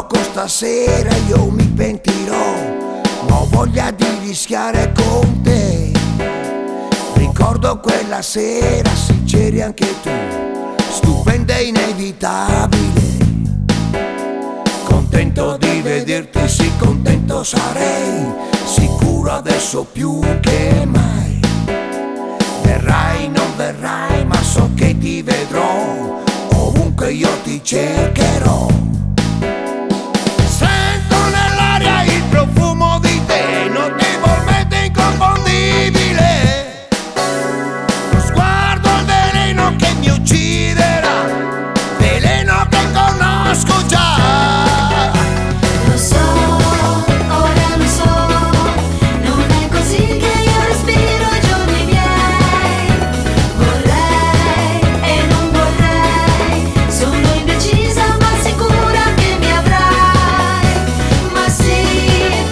gioco stasera, io mi pentirò, ma ho voglia di rischiare con te. Ricordo quella sera, sì c'eri anche tu, stupenda e inevitabile. Contento di vederti, sì contento sarei, sicuro adesso più che mai. Verrai, non verrai, ma so che ti vedrò, ovunque io ti cercherò. Sento nell'aria il profumo di te, notevolmente inconfondibile. Lo sguardo al veleno che mi ucciderà, veleno che conosco già. Lo so, ora lo so, non è così che io respiro i giorni miei. Vorrei e non vorrei, sono indecisa ma sicura che mi avrai. Ma sì,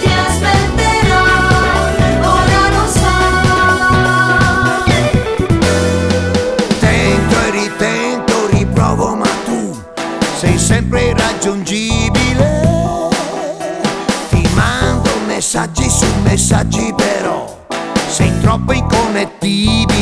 ti aspetterò, ora lo so. Tento e ritento, riprovo ma tu sei sempre irraggiungibile. Ti mando messaggi su messaggi però sei troppo inconnettibile.